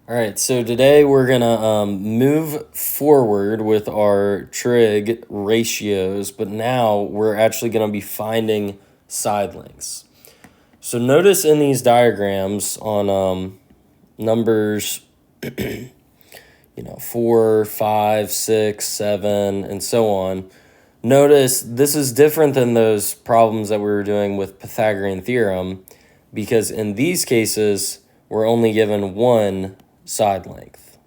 All right, so today we're gonna move forward with our trig ratios, but now we're actually gonna be finding side lengths. So notice in these diagrams on numbers, 4, 5, 6, 7, and so on. Notice this is different than those problems that we were doing with Pythagorean theorem, because in these cases we're only given one side length.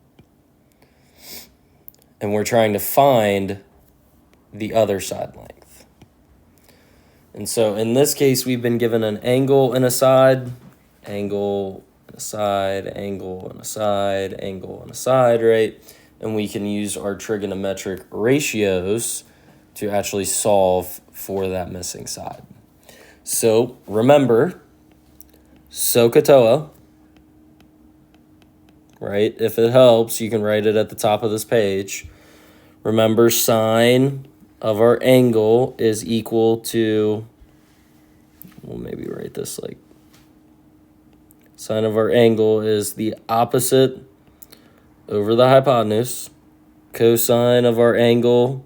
And we're trying to find the other side length. And so in this case, we've been given an angle and a side, angle and a side, angle and a side, angle and a side, right? And we can use our trigonometric ratios to actually solve for that missing side. So remember, SOHCAHTOA, right? If it helps, you can write it at the top of this page. Remember, sine of our angle is equal to, we'll maybe write this like, sine of our angle is the opposite over the hypotenuse. Cosine of our angle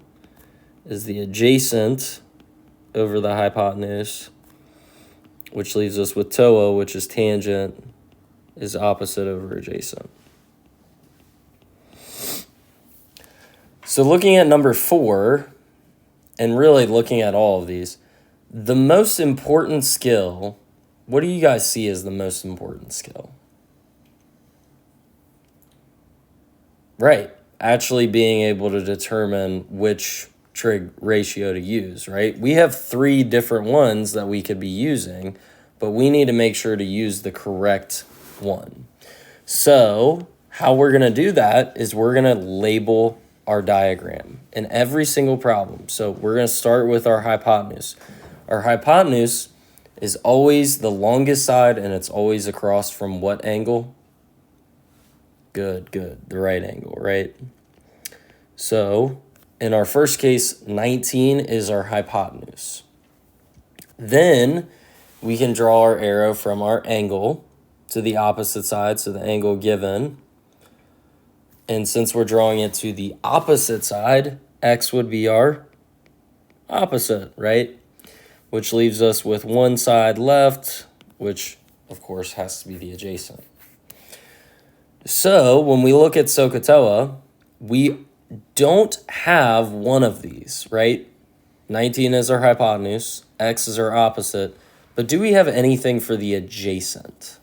is the adjacent over the hypotenuse, which leaves us with TOA, which is tangent, is opposite over adjacent. So looking at number 4, and really looking at all of these, the most important skill, what do you guys see as the most important skill? Right, actually being able to determine which trig ratio to use, right? We have 3 different ones that we could be using, but we need to make sure to use the correct one. So how we're going to do that is we're going to label our diagram in every single problem. So we're going to start with our hypotenuse. Our hypotenuse is always the longest side, and it's always across from what angle? Good, the right angle, right? So in our first case, 19 is our hypotenuse. Then we can draw our arrow from our angle to the opposite side, so the angle given. And since we're drawing it to the opposite side, x would be our opposite, right? Which leaves us with one side left, which of course has to be the adjacent. So when we look at SOHCAHTOA, we don't have one of these, right? 19 is our hypotenuse, x is our opposite, but do we have anything for the adjacent?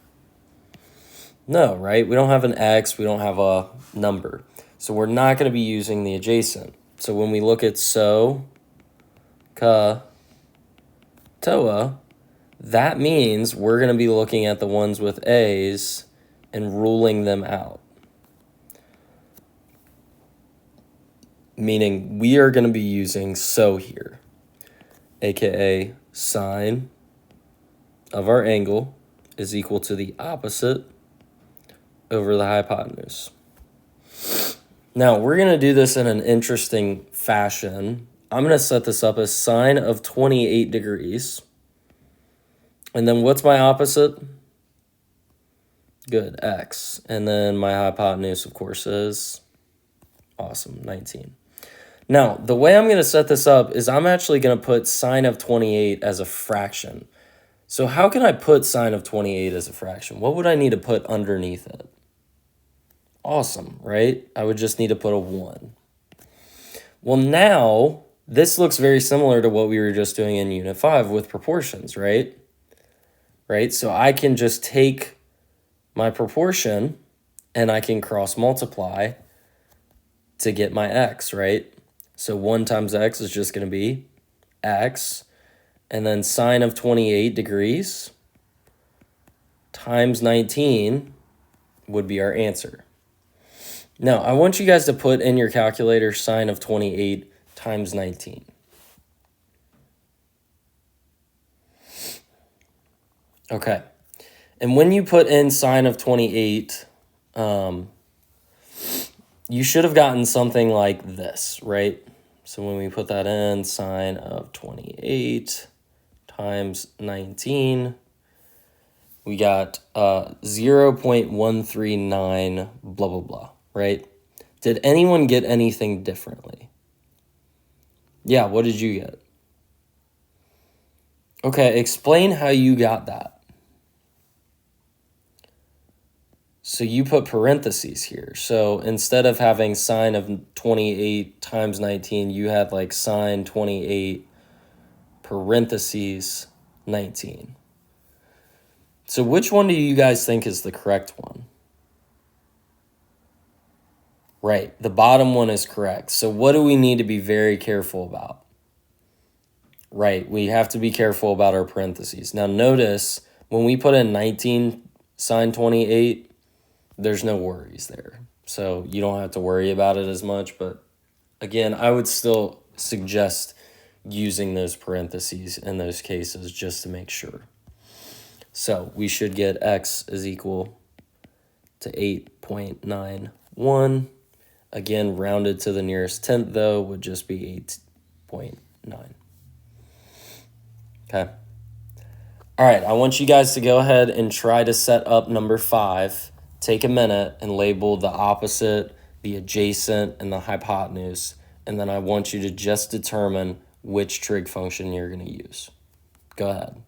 No, right? We don't have an x, we don't have a number. So we're not going to be using the adjacent. So when we look at SOHCAHTOA, that means we're going to be looking at the ones with a's and ruling them out. Meaning we are going to be using SO here, aka sine of our angle is equal to the opposite over the hypotenuse. Now, we're going to do this in an interesting fashion. I'm going to set this up as sine of 28 degrees. And then what's my opposite? Good, x. And then my hypotenuse, of course, is awesome, 19. Now, the way I'm going to set this up is I'm actually going to put sine of 28 as a fraction. So how can I put sine of 28 as a fraction? What would I need to put underneath it? Awesome, right? I would just need to put a 1. Well, now, this looks very similar to what we were just doing in Unit 5 with proportions, right? Right? So I can just take my proportion and I can cross multiply to get my x, right? So 1 times x is just going to be x, and then sine of 28 degrees times 19 would be our answer. Now, I want you guys to put in your calculator sine of 28 times 19. Okay. And when you put in sine of 28, you should have gotten something like this, right? So when we put that in, sine of 28 times 19, we got 0.139 blah, blah, blah, right? Did anyone get anything differently? Yeah, what did you get? Okay, explain how you got that. So you put parentheses here. So instead of having sine of 28 times 19, you had like sine 28 parentheses 19. So which one do you guys think is the correct one? Right, the bottom one is correct. So what do we need to be very careful about? Right, we have to be careful about our parentheses. Now notice, when we put in 19 sine 28, there's no worries there. So you don't have to worry about it as much. But again, I would still suggest using those parentheses in those cases just to make sure. So we should get x is equal to 8.91. Again, rounded to the nearest tenth, though, would just be 8.9. Okay. All right, I want you guys to go ahead and try to set up number 5. Take a minute and label the opposite, the adjacent, and the hypotenuse. And then I want you to just determine which trig function you're going to use. Go ahead.